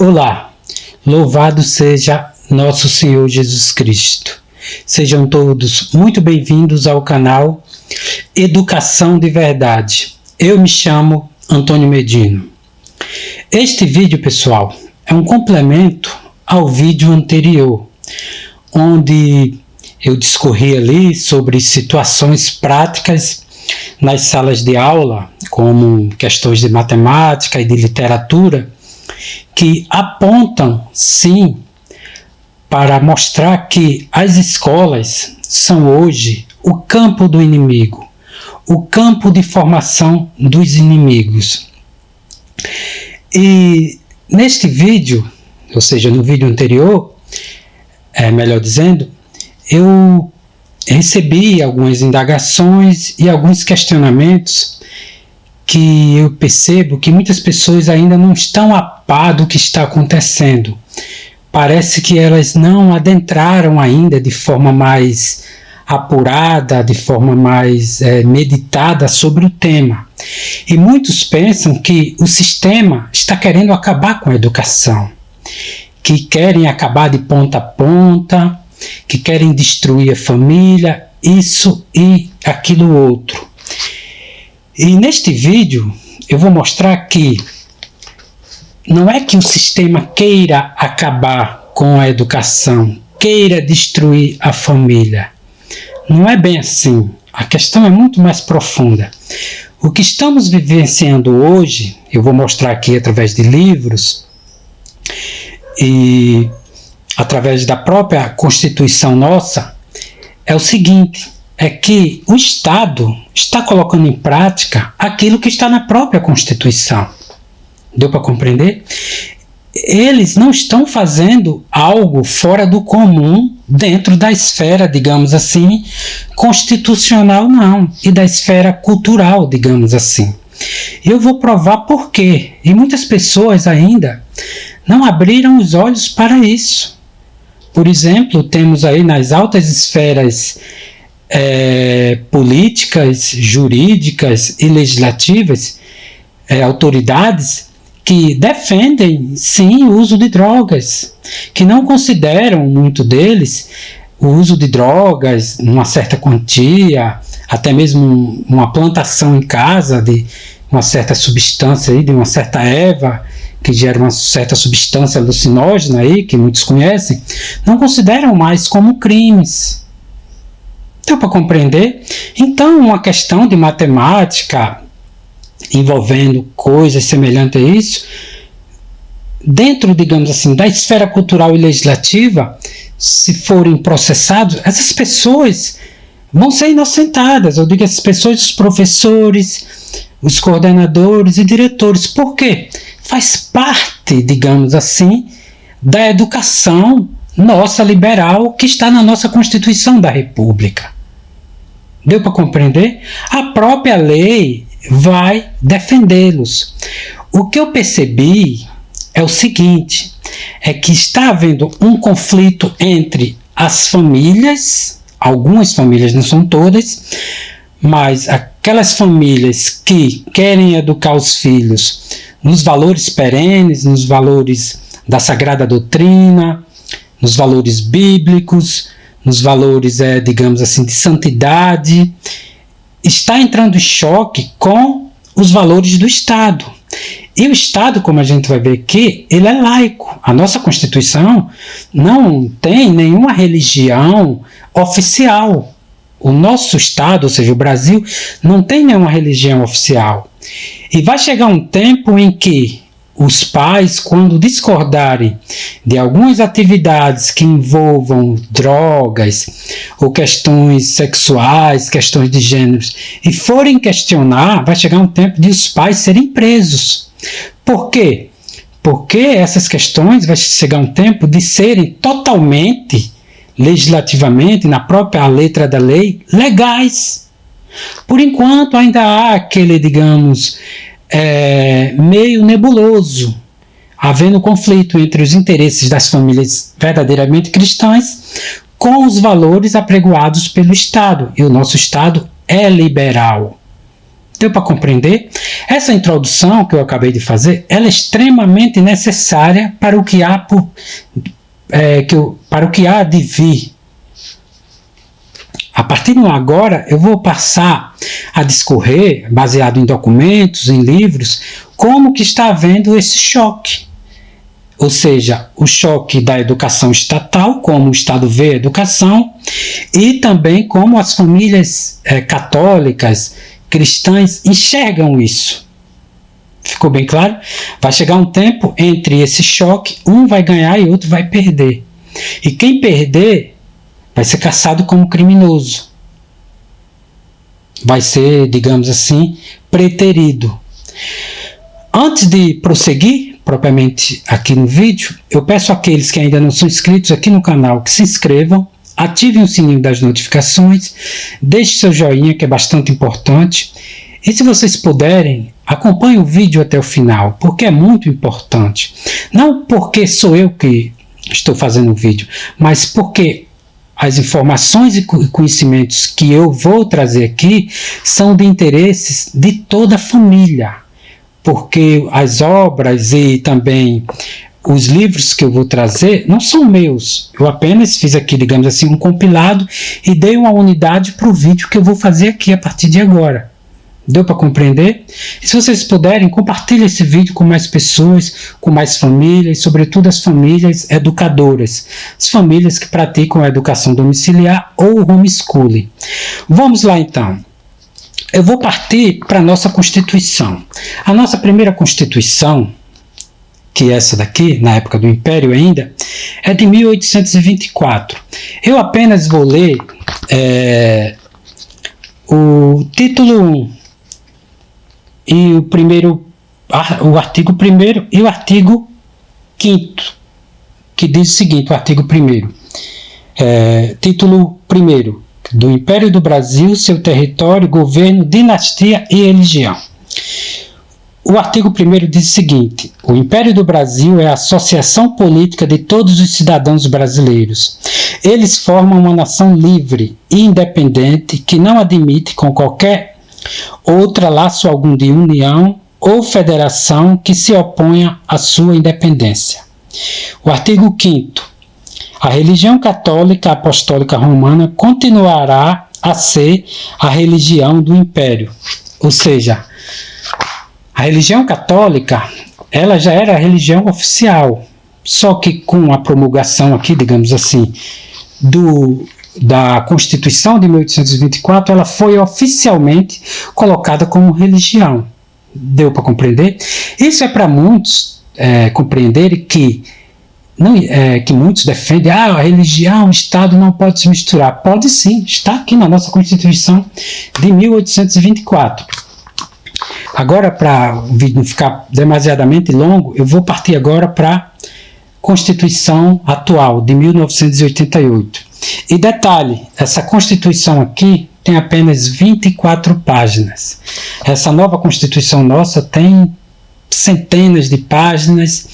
Olá, louvado seja nosso Senhor Jesus Cristo. Sejam todos muito bem-vindos ao canal Educação de Verdade. Eu me chamo Antônio Medino. Este vídeo, pessoal, é um complemento ao vídeo anterior, onde eu discorri ali sobre situações práticas nas salas de aula, como questões de matemática e de literatura, que apontam, sim, para mostrar que as escolas são hoje o campo do inimigo, o campo de formação dos inimigos. E neste vídeo, ou seja, no vídeo anterior, melhor dizendo, eu recebi algumas indagações e alguns questionamentos que eu percebo que muitas pessoas ainda não estão a par do que está acontecendo. Parece que elas não adentraram ainda de forma mais apurada, de forma mais meditada sobre o tema. E muitos pensam que o sistema está querendo acabar com a educação, que querem acabar de ponta a ponta, que querem destruir a família, isso e aquilo outro. E neste vídeo eu vou mostrar que não é que o sistema queira acabar com a educação, queira destruir a família. Não é bem assim. A questão é muito mais profunda. O que estamos vivenciando hoje, eu vou mostrar aqui através de livros e através da própria Constituição nossa, é o seguinte, é que o Estado está colocando em prática aquilo que está na própria Constituição. Deu para compreender? Eles não estão fazendo algo fora do comum dentro da esfera, digamos assim, constitucional, não, e da esfera cultural, digamos assim. Eu vou provar por quê. E muitas pessoas ainda não abriram os olhos para isso. Por exemplo, temos aí nas altas esferas políticas, jurídicas e legislativas, autoridades que defendem, sim, o uso de drogas, que não consideram, muito deles, o uso de drogas, numa certa quantia, até mesmo uma plantação em casa de uma certa substância, aí, de uma certa erva, que gera uma certa substância alucinógena, aí, que muitos conhecem, não consideram mais como crimes. Deu para compreender? Então, uma questão de matemática envolvendo coisas semelhantes a isso, dentro, digamos assim, da esfera cultural e legislativa, se forem processados, essas pessoas vão ser inocentadas. Eu digo essas pessoas, os professores, os coordenadores e diretores. Por quê? Faz parte, digamos assim, da educação nossa liberal que está na nossa Constituição da República. Deu para compreender? A própria lei vai defendê-los. O que eu percebi é o seguinte, é que está havendo um conflito entre as famílias, algumas famílias, não são todas, mas aquelas famílias que querem educar os filhos nos valores perenes, nos valores da Sagrada Doutrina, nos valores bíblicos, nos valores, digamos assim, de santidade, está entrando em choque com os valores do Estado. E o Estado, como a gente vai ver aqui, ele é laico. A nossa Constituição não tem nenhuma religião oficial. O nosso Estado, ou seja, o Brasil, não tem nenhuma religião oficial. E vai chegar um tempo em que os pais, quando discordarem de algumas atividades que envolvam drogas ou questões sexuais, questões de gêneros, e forem questionar, vai chegar um tempo de os pais serem presos. Por quê? Porque essas questões vai chegar um tempo de serem totalmente, legislativamente, na própria letra da lei, legais. Por enquanto ainda há aquele, digamos, meio nebuloso, havendo conflito entre os interesses das famílias verdadeiramente cristãs com os valores apregoados pelo Estado. E o nosso Estado é liberal. Deu para compreender? Essa introdução que eu acabei de fazer, ela é extremamente necessária para o que há para o que há de vir. A partir de agora, eu vou passar a discorrer, baseado em documentos, em livros, como que está havendo esse choque. Ou seja, o choque da educação estatal, como o Estado vê a educação, e também como as famílias católicas, cristãs, enxergam isso. Ficou bem claro? Vai chegar um tempo entre esse choque, um vai ganhar e outro vai perder. E quem perder vai ser caçado como criminoso. Vai ser, digamos assim, preterido. Antes de prosseguir, propriamente aqui no vídeo, eu peço àqueles que ainda não são inscritos aqui no canal que se inscrevam, ativem o sininho das notificações, deixem seu joinha, que é bastante importante. E se vocês puderem, acompanhem o vídeo até o final, porque é muito importante. Não porque sou eu que estou fazendo o vídeo, mas porque as informações e conhecimentos que eu vou trazer aqui são de interesses de toda a família, porque as obras e também os livros que eu vou trazer não são meus. Eu apenas fiz aqui, digamos assim, um compilado e dei uma unidade para o vídeo que eu vou fazer aqui a partir de agora. Deu para compreender? E se vocês puderem, compartilhem esse vídeo com mais pessoas, com mais famílias, sobretudo as famílias educadoras, as famílias que praticam a educação domiciliar ou o homeschooling. Vamos lá então. Eu vou partir para a nossa Constituição. A nossa primeira Constituição, que é essa daqui, na época do Império ainda, é de 1824. Eu apenas vou ler o título 1 e o artigo 1º e o artigo 5º, que diz o seguinte, o artigo 1º, título 1º, do Império do Brasil, seu território, governo, dinastia e religião. O artigo 1º diz o seguinte: o Império do Brasil é a associação política de todos os cidadãos brasileiros. Eles formam uma nação livre e independente que não admite com qualquer outra laço algum de união ou federação que se oponha à sua independência. O artigo 5º. A religião católica apostólica romana continuará a ser a religião do Império. Ou seja, a religião católica, ela já era a religião oficial, só que com a promulgação aqui, digamos assim, da Constituição de 1824, ela foi oficialmente colocada como religião. Deu para compreender? Isso é para muitos compreenderem que muitos defendem, a religião, o Estado não pode se misturar. Pode sim, está aqui na nossa Constituição de 1824. Agora, para o vídeo não ficar demasiadamente longo, eu vou partir agora para a Constituição atual, de 1988. E detalhe, essa Constituição aqui tem apenas 24 páginas. Essa nova Constituição nossa tem centenas de páginas,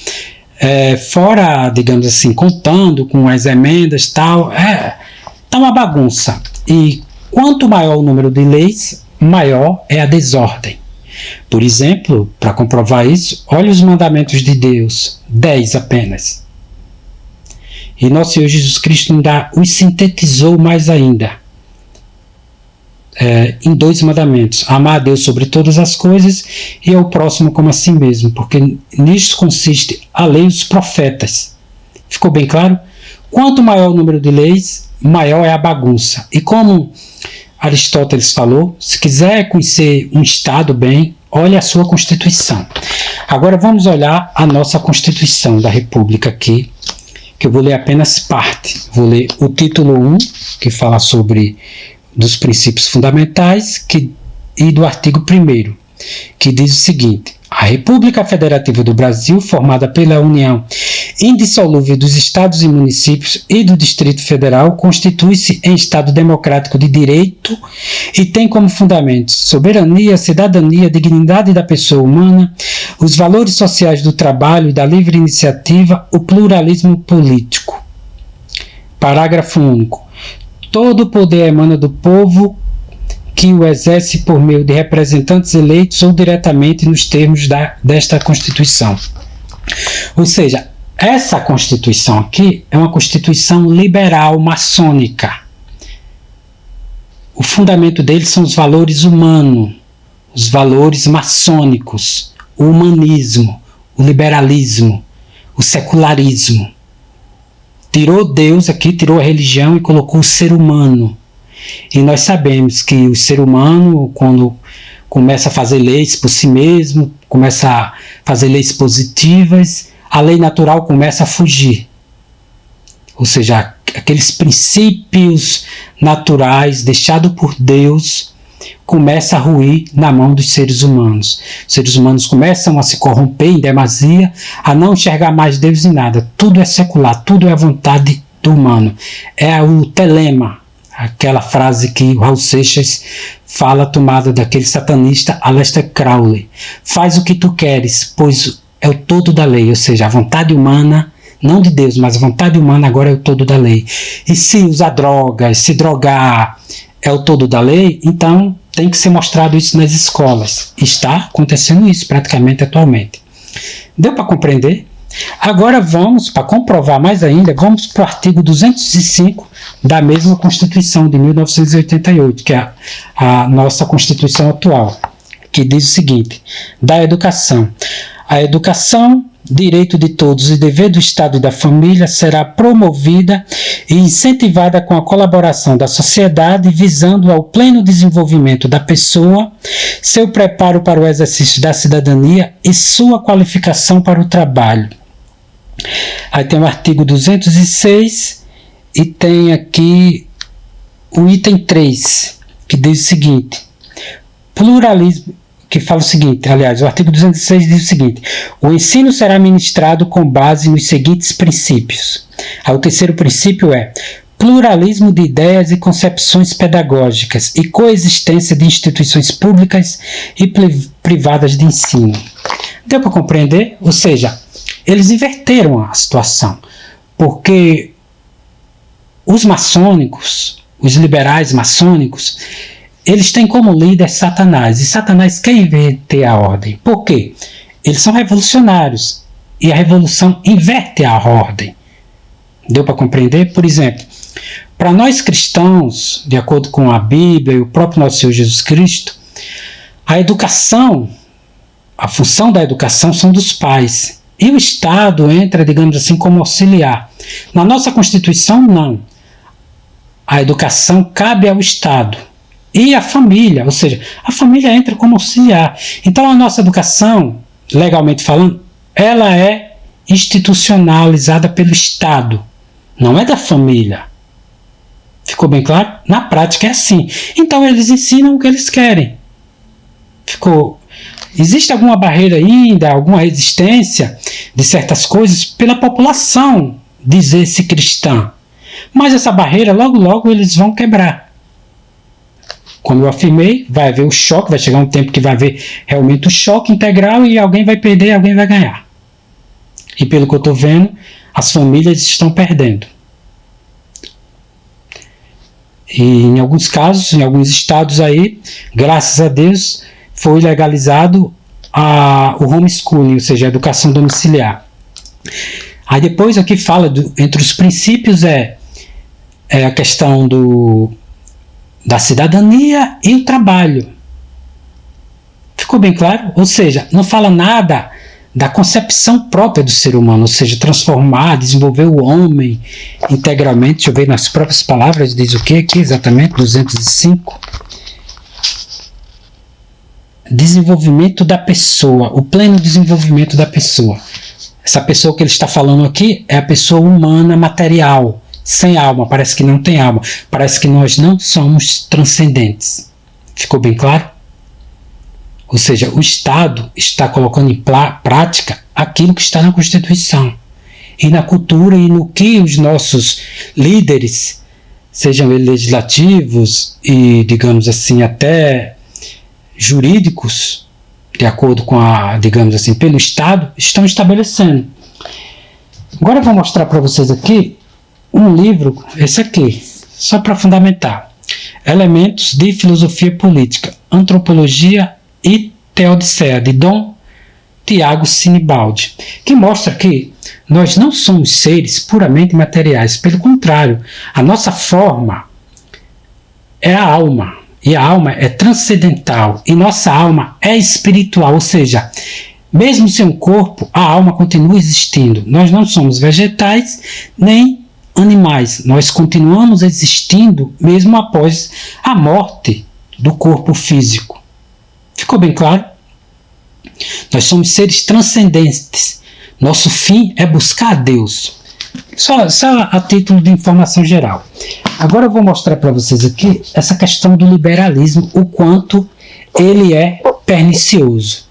fora, digamos assim, contando com as emendas e tal, tá uma bagunça. E quanto maior o número de leis, maior é a desordem. Por exemplo, para comprovar isso, olhe os mandamentos de Deus, 10 apenas. E nosso Senhor Jesus Cristo ainda os sintetizou mais ainda, em 2 mandamentos: amar a Deus sobre todas as coisas e ao próximo como a si mesmo, porque nisso consiste a lei e os profetas. Ficou bem claro? Quanto maior o número de leis, maior é a bagunça. E como Aristóteles falou, se quiser conhecer um Estado bem, olhe a sua Constituição. Agora vamos olhar a nossa Constituição da República aqui, que eu vou ler apenas parte. Vou ler o título 1, que fala sobre dos princípios fundamentais, e do artigo 1º, que diz o seguinte: a República Federativa do Brasil, formada pela união indissolúvel dos estados e municípios e do Distrito Federal, constitui-se em Estado democrático de direito e tem como fundamentos soberania, cidadania, dignidade da pessoa humana, os valores sociais do trabalho e da livre iniciativa, o pluralismo político. Parágrafo único. Todo o poder emana do povo que o exerce por meio de representantes eleitos ou diretamente nos termos desta Constituição. Ou seja, essa Constituição aqui é uma Constituição liberal maçônica. O fundamento dele são os valores humanos, os valores maçônicos, o humanismo, o liberalismo, o secularismo. Tirou Deus aqui, tirou a religião e colocou o ser humano. E nós sabemos que o ser humano, quando começa a fazer leis por si mesmo, começa a fazer leis positivas, a lei natural começa a fugir. Ou seja, aqueles princípios naturais deixados por Deus começam a ruir na mão dos seres humanos. Os seres humanos começam a se corromper em demasia, a não enxergar mais Deus em nada. Tudo é secular, tudo é a vontade do humano. É o telema, aquela frase que o Raul Seixas fala, tomada daquele satanista Aleister Crowley. Faz o que tu queres, pois é o todo da lei. Ou seja, a vontade humana, não de Deus, mas a vontade humana agora é o todo da lei. E se usar drogas, se drogar é o todo da lei, então tem que ser mostrado isso nas escolas. Está acontecendo isso praticamente atualmente. Deu para compreender? Agora vamos, para comprovar mais ainda, vamos para o artigo 205 da mesma Constituição de 1988, que é a nossa Constituição atual, que diz o seguinte: da educação. A educação, direito de todos e dever do Estado e da família, será promovida e incentivada com a colaboração da sociedade, visando ao pleno desenvolvimento da pessoa, seu preparo para o exercício da cidadania e sua qualificação para o trabalho. Aí tem o artigo 206 e tem aqui o item 3, que diz o seguinte: pluralismo, que fala o seguinte, aliás, o artigo 206 diz o seguinte: o ensino será ministrado com base nos seguintes princípios. Aí o terceiro princípio é pluralismo de ideias e concepções pedagógicas e coexistência de instituições públicas e privadas de ensino. Deu para compreender? Ou seja, eles inverteram a situação, porque os maçônicos, os liberais maçônicos, eles têm como líder Satanás, e Satanás quer inverter a ordem. Por quê? Eles são revolucionários, e a revolução inverte a ordem. Deu para compreender? Por exemplo, para nós cristãos, de acordo com a Bíblia e o próprio nosso Senhor Jesus Cristo, a educação, a função da educação são dos pais. E o Estado entra, digamos assim, como auxiliar. Na nossa Constituição, não. A educação cabe ao Estado e à família, ou seja, a família entra como auxiliar. Então, a nossa educação, legalmente falando, ela é institucionalizada pelo Estado, não é da família. Ficou bem claro? Na prática é assim. Então, eles ensinam o que eles querem. Existe alguma barreira ainda, alguma resistência de certas coisas pela população dizer-se cristã. Mas essa barreira, logo, logo, eles vão quebrar. Como eu afirmei, vai haver o choque, vai chegar um tempo que vai haver realmente o choque integral e alguém vai perder, alguém vai ganhar. E pelo que eu estou vendo, as famílias estão perdendo. E em alguns casos, em alguns estados aí, graças a Deus, foi legalizado o homeschooling, ou seja, a educação domiciliar. Aí depois aqui fala, entre os princípios é a questão da cidadania e o trabalho. Ficou bem claro? Ou seja, não fala nada da concepção própria do ser humano, ou seja, transformar, desenvolver o homem integralmente. Deixa eu ver nas próprias palavras, diz o que aqui exatamente? 205. Desenvolvimento da pessoa, o pleno desenvolvimento da pessoa. Essa pessoa que ele está falando aqui é a pessoa humana material, sem alma, parece que não tem alma, parece que nós não somos transcendentes. Ficou bem claro? Ou seja, o Estado está colocando em prática aquilo que está na Constituição e na cultura e no que os nossos líderes, sejam eles legislativos e, digamos assim, até jurídicos, de acordo com digamos assim, pelo Estado, estão estabelecendo. Agora eu vou mostrar para vocês aqui um livro, esse aqui, só para fundamentar. Elementos de Filosofia Política, Antropologia e Teodiceia, de Dom Tiago Sinibaldi, que mostra que nós não somos seres puramente materiais, pelo contrário, a nossa forma é a alma, e a alma é transcendental, e nossa alma é espiritual, ou seja, mesmo sem um corpo, a alma continua existindo. Nós não somos vegetais nem animais, nós continuamos existindo mesmo após a morte do corpo físico. Ficou bem claro? Nós somos seres transcendentes. Nosso fim é buscar a Deus. Só a título de informação geral. Agora eu vou mostrar para vocês aqui essa questão do liberalismo, o quanto ele é pernicioso.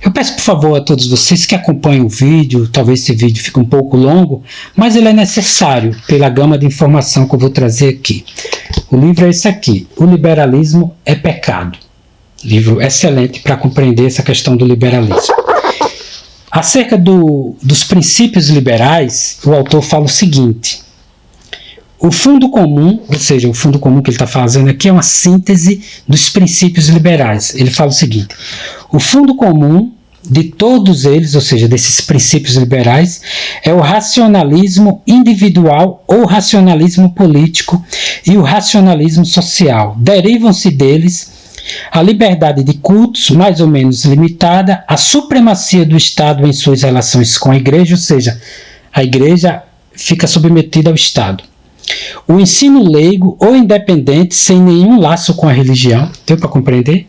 Eu peço por favor a todos vocês que acompanhem o vídeo, talvez esse vídeo fique um pouco longo, mas ele é necessário pela gama de informação que eu vou trazer aqui. O livro é esse aqui, O Liberalismo é Pecado. Livro excelente para compreender essa questão do liberalismo. Acerca dos princípios liberais, o autor fala o seguinte: o fundo comum, ou seja, o fundo comum que ele está fazendo aqui é uma síntese dos princípios liberais. Ele fala o seguinte: o fundo comum de todos eles, ou seja, desses princípios liberais, é o racionalismo individual ou racionalismo político e o racionalismo social. Derivam-se deles a liberdade de cultos, mais ou menos limitada, a supremacia do Estado em suas relações com a Igreja, ou seja, a Igreja fica submetida ao Estado. O ensino leigo ou independente, sem nenhum laço com a religião. Deu para compreender?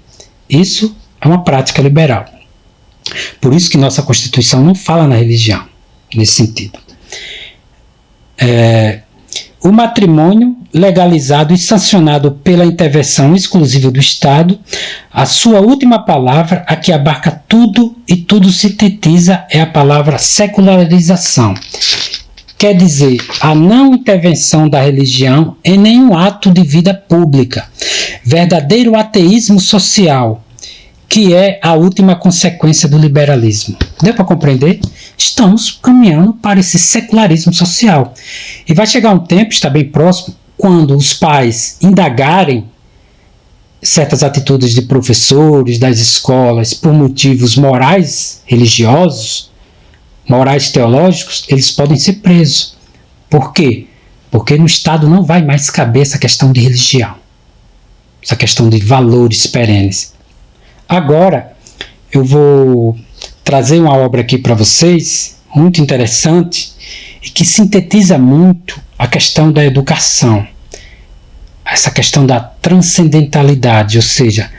Isso é uma prática liberal. Por isso que nossa Constituição não fala na religião, nesse sentido. O matrimônio legalizado e sancionado pela intervenção exclusiva do Estado, a sua última palavra, a que abarca tudo e tudo sintetiza, é a palavra secularização. Quer dizer, a não intervenção da religião em nenhum ato de vida pública. Verdadeiro ateísmo social, que é a última consequência do liberalismo. Deu para compreender? Estamos caminhando para esse secularismo social. E vai chegar um tempo, está bem próximo, quando os pais indagarem certas atitudes de professores, das escolas, por motivos morais, religiosos, morais teológicos, eles podem ser presos. Por quê? Porque no Estado não vai mais caber essa questão de religião, essa questão de valores perenes. Agora, eu vou trazer uma obra aqui para vocês, muito interessante, e que sintetiza muito a questão da educação, essa questão da transcendentalidade, ou seja,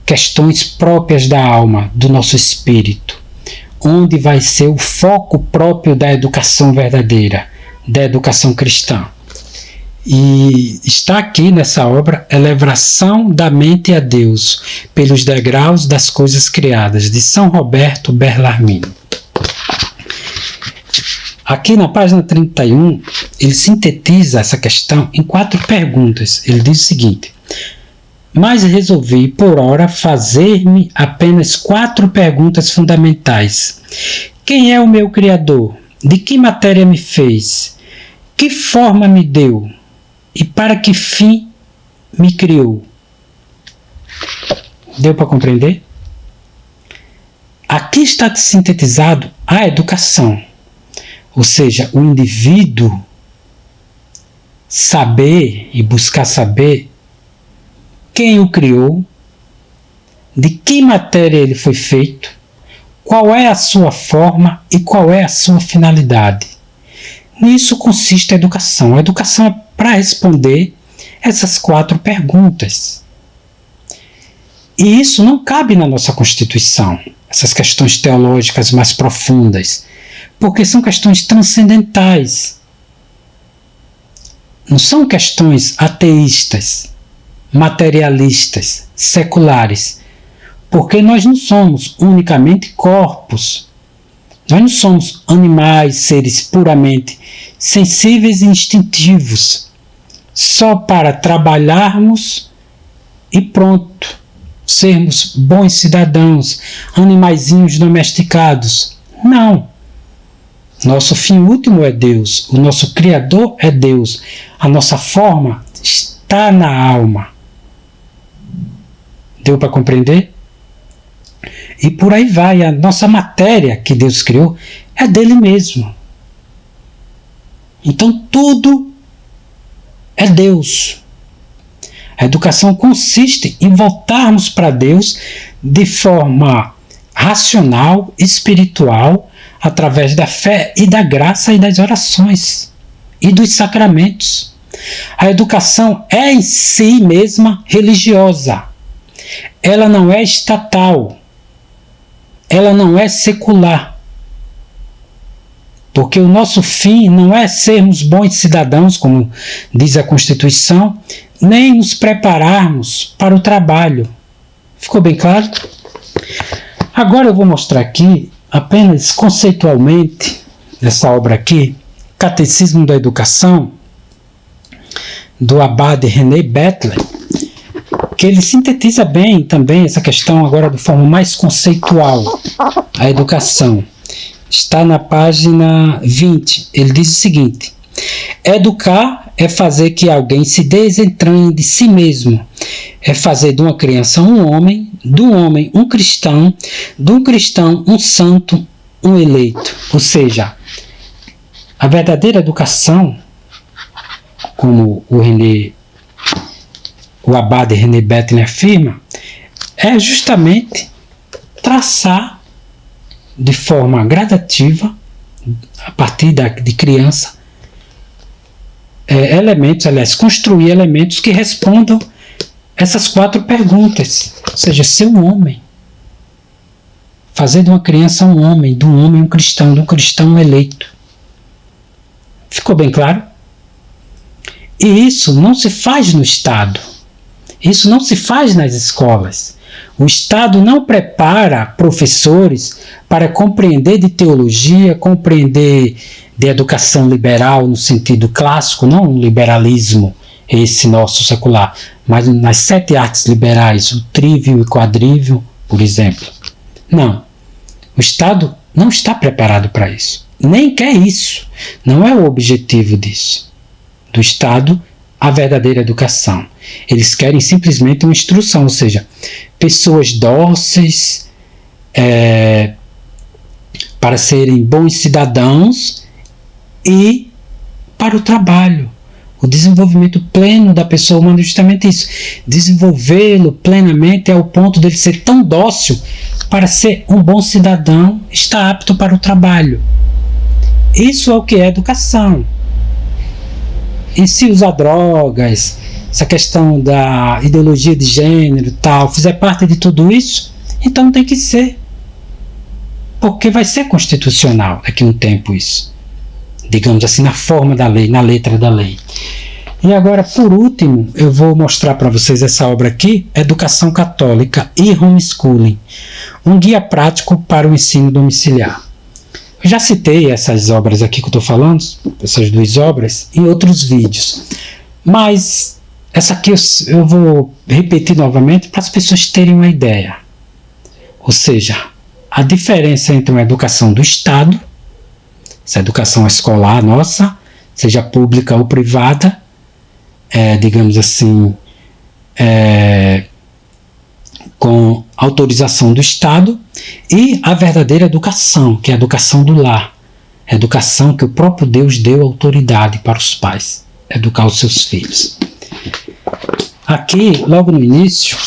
questões próprias da alma, do nosso espírito, onde vai ser o foco próprio da educação verdadeira, da educação cristã. E está aqui nessa obra Elevação da Mente a Deus, pelos degraus das coisas criadas, de São Roberto Bellarmino. Aqui na página 31, ele sintetiza essa questão em 4 perguntas. Ele diz o seguinte: mas resolvi, por ora, fazer-me apenas 4 perguntas fundamentais. Quem é o meu Criador? De que matéria me fez? Que forma me deu? E para que fim me criou? Deu para compreender? Aqui está sintetizado a educação. Ou seja, o indivíduo saber e buscar saber quem o criou, de que matéria ele foi feito, qual é a sua forma e qual é a sua finalidade. Nisso consiste a educação. A educação é para responder essas 4 perguntas. E isso não cabe na nossa Constituição, essas questões teológicas mais profundas, porque são questões transcendentais. Não são questões ateístas, materialistas, seculares, porque nós não somos unicamente corpos. Nós não somos animais, seres puramente sensíveis e instintivos, só para trabalharmos e pronto, sermos bons cidadãos, animaizinhos domesticados. Não. Nosso fim último é Deus, o nosso Criador é Deus, a nossa forma está na alma. Deu para compreender? E por aí vai. A nossa matéria que Deus criou é dele mesmo. Então tudo é Deus. A educação consiste em voltarmos para Deus de forma racional, espiritual, através da fé e da graça e das orações e dos sacramentos. A educação é em si mesma religiosa. Ela não é estatal. Ela não é secular. Porque o nosso fim não é sermos bons cidadãos, como diz a Constituição, nem nos prepararmos para o trabalho. Ficou bem claro? Agora eu vou mostrar aqui, apenas conceitualmente, essa obra aqui, Catecismo da Educação, do abade René Bettler, que ele sintetiza bem também essa questão agora de forma mais conceitual, a educação. Está na página 20. Ele diz o seguinte: educar é fazer que alguém se desentranhe de si mesmo. É fazer de uma criança um homem, do homem um cristão, do cristão um santo, um eleito. Ou seja, a verdadeira educação, como o abade René Bettler afirma, é justamente traçar de forma gradativa, a partir de criança, elementos, aliás, construir elementos que respondam essas 4 perguntas. Ou seja, ser um homem. Fazer de uma criança um homem, de um homem um cristão, de um cristão um eleito. Ficou bem claro? E isso não se faz no Estado. Isso não se faz nas escolas. O Estado não prepara professores para compreender de teologia, compreender de educação liberal no sentido clássico, não um liberalismo esse nosso secular, mas nas 7 artes liberais, o trívio e quadrívio, por exemplo. Não. O Estado não está preparado para isso. Nem quer isso. Não é o objetivo disso. Do Estado, a verdadeira educação. Eles querem simplesmente uma instrução, ou seja, pessoas dóceis, para serem bons cidadãos e para o trabalho. O desenvolvimento pleno da pessoa humana é justamente isso. Desenvolvê-lo plenamente ao ponto dele ser tão dócil para ser um bom cidadão, está apto para o trabalho. Isso é o que é educação. E se usar drogas, essa questão da ideologia de gênero e tal, fizer parte de tudo isso, então tem que ser. Porque vai ser constitucional daqui a um tempo isso. Digamos assim, na forma da lei, na letra da lei. E agora, por último, eu vou mostrar para vocês essa obra aqui, Educação Católica e Homeschooling, um guia prático para o ensino domiciliar. Eu já citei essas obras aqui que eu estou falando, essas 2 obras, em outros vídeos. Mas essa aqui eu vou repetir novamente para as pessoas terem uma ideia. Ou seja, a diferença entre uma educação do Estado, essa educação escolar nossa, seja pública ou privada, digamos assim, com autorização do Estado, e a verdadeira educação, que é a educação do lar, a educação que o próprio Deus deu autoridade para os pais, educar os seus filhos. Aqui, logo no início,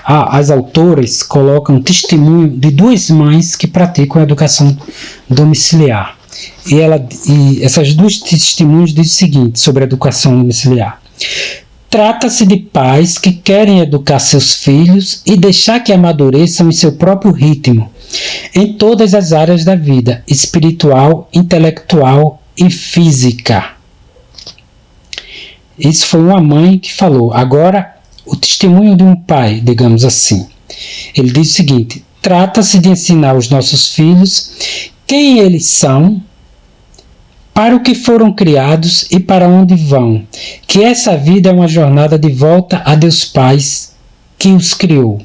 as autoras colocam testemunho de 2 mães que praticam a educação domiciliar. E essas 2 testemunhos dizem o seguinte sobre a educação domiciliar: trata-se de pais que querem educar seus filhos e deixar que amadureçam em seu próprio ritmo, em todas as áreas da vida, espiritual, intelectual e física. Isso foi uma mãe que falou. Agora, o testemunho de um pai, digamos assim. Ele diz o seguinte: trata-se de ensinar aos nossos filhos quem eles são, para o que foram criados e para onde vão, que essa vida é uma jornada de volta a Deus Pai que os criou.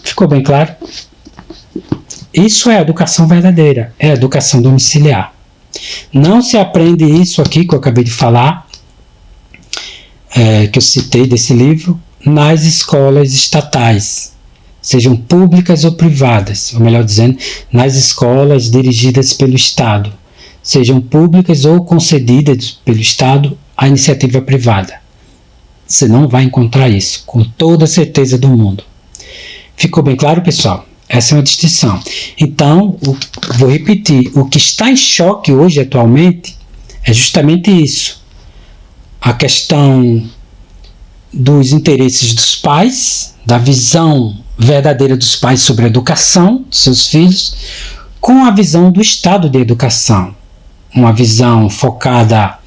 Ficou bem claro? Isso é a educação verdadeira, é a educação domiciliar. Não se aprende isso aqui que eu acabei de falar que eu citei desse livro, nas escolas estatais, sejam públicas ou privadas, ou melhor dizendo, nas escolas dirigidas pelo Estado, sejam públicas ou concedidas pelo Estado à iniciativa privada. Você não vai encontrar isso, com toda a certeza do mundo. Ficou bem claro, pessoal? Essa é uma distinção. Então, vou repetir, o que está em choque hoje, atualmente, é justamente isso. A questão dos interesses dos pais, da visão verdadeira dos pais sobre a educação de seus filhos, com a visão do Estado de educação. Uma visão focada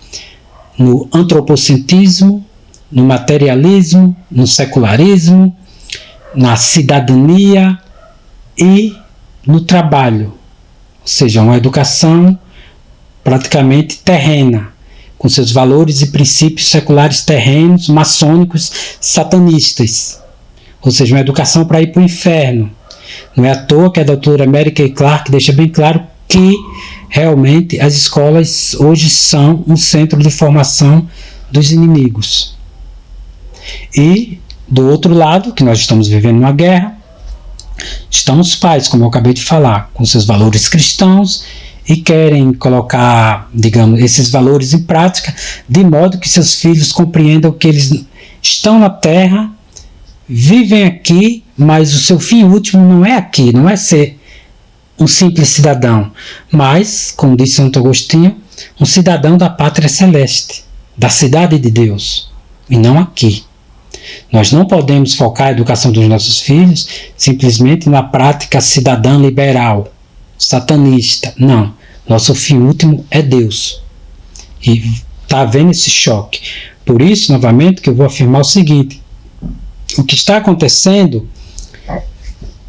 no antropocentrismo, no materialismo, no secularismo, na cidadania e no trabalho. Ou seja, uma educação praticamente terrena, com seus valores e princípios seculares terrenos, maçônicos, satanistas. Ou seja, uma educação para ir para o inferno. Não é à toa que a doutora America Clark deixa bem claro que realmente as escolas hoje são um centro de formação dos inimigos. E, do outro lado, que nós estamos vivendo uma guerra, estão os pais, como eu acabei de falar, com seus valores cristãos e querem colocar, digamos, esses valores em prática, de modo que seus filhos compreendam que eles estão na Terra, vivem aqui, mas o seu fim último não é aqui, não é ser um simples cidadão, mas, como disse Santo Agostinho, um cidadão da pátria celeste, da cidade de Deus, e não aqui. Nós não podemos focar a educação dos nossos filhos simplesmente na prática cidadã liberal, satanista. Não. Nosso fim último é Deus. E está havendo esse choque. Por isso, novamente, que eu vou afirmar o seguinte. O que está acontecendo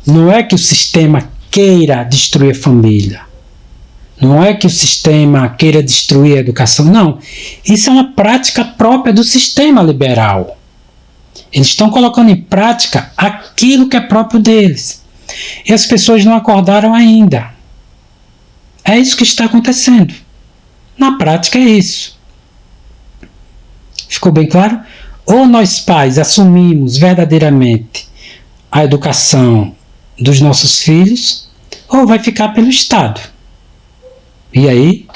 não é que o sistema queira destruir a família. Não é que o sistema queira destruir a educação. Não. Isso é uma prática própria do sistema liberal. Eles estão colocando em prática aquilo que é próprio deles. E as pessoas não acordaram ainda. É isso que está acontecendo. Na prática é isso. Ficou bem claro? Ou nós pais assumimos verdadeiramente a educação dos nossos filhos, ou vai ficar pelo Estado. E aí,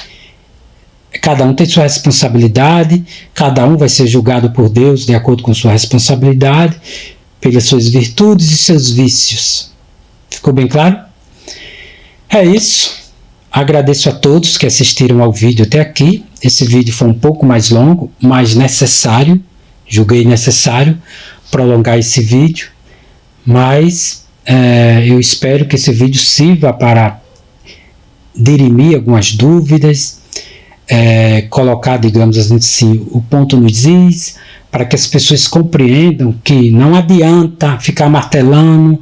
cada um tem sua responsabilidade, cada um vai ser julgado por Deus de acordo com sua responsabilidade, pelas suas virtudes e seus vícios. Ficou bem claro? É isso. Agradeço a todos que assistiram ao vídeo até aqui. Esse vídeo foi um pouco mais longo, mas necessário. Julguei necessário prolongar esse vídeo, mas eu espero que esse vídeo sirva para dirimir algumas dúvidas, colocar, digamos assim, o ponto nos is, para que as pessoas compreendam que não adianta ficar martelando,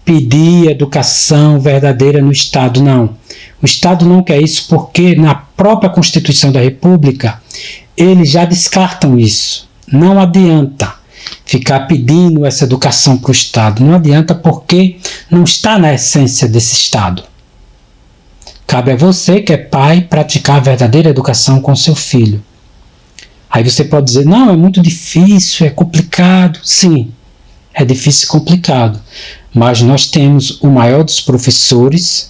pedir educação verdadeira no Estado, não. O Estado não quer isso porque na própria Constituição da República eles já descartam isso. Não adianta ficar pedindo essa educação para o Estado. Não adianta porque não está na essência desse Estado. Cabe a você, que é pai, praticar a verdadeira educação com seu filho. Aí você pode dizer, não, é muito difícil, é complicado. Sim, é difícil e complicado. Mas nós temos o maior dos professores,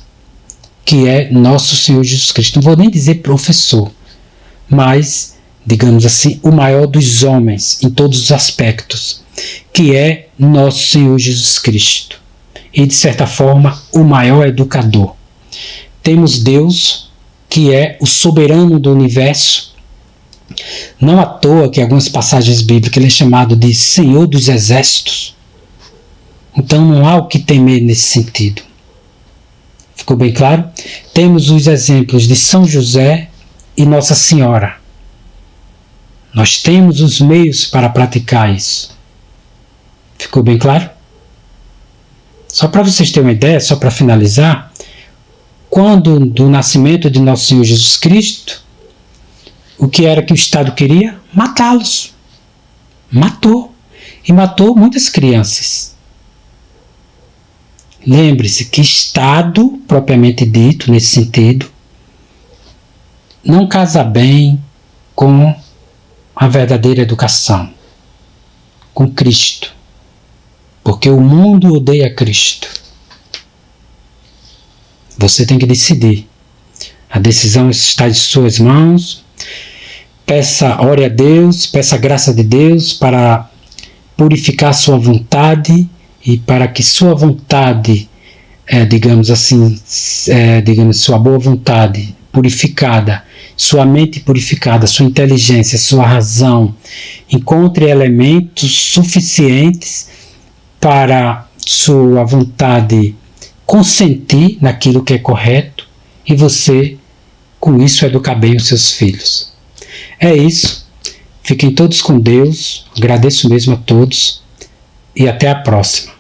que é nosso Senhor Jesus Cristo. Não vou nem dizer professor, mas, digamos assim, o maior dos homens, em todos os aspectos, que é nosso Senhor Jesus Cristo. E, de certa forma, o maior educador. Temos Deus, que é o soberano do universo. Não à toa que em algumas passagens bíblicas ele é chamado de Senhor dos Exércitos. Então não há o que temer nesse sentido. Ficou bem claro? Temos os exemplos de São José e Nossa Senhora. Nós temos os meios para praticar isso. Ficou bem claro? Só para vocês terem uma ideia, só para finalizar, quando do nascimento de nosso Senhor Jesus Cristo, o que era que o Estado queria? Matá-los. Matou. E matou muitas crianças. Lembre-se que Estado, propriamente dito, nesse sentido, não casa bem com a verdadeira educação. com Cristo. Porque o mundo odeia Cristo. Você tem que decidir. A decisão está em suas mãos. Ore a Deus, peça a graça de Deus para purificar sua vontade e para que sua vontade, sua boa vontade purificada, sua mente purificada, sua inteligência, sua razão, encontre elementos suficientes para sua vontade consentir naquilo que é correto e você, com isso, educar bem os seus filhos. É isso. Fiquem todos com Deus. Agradeço mesmo a todos e até a próxima.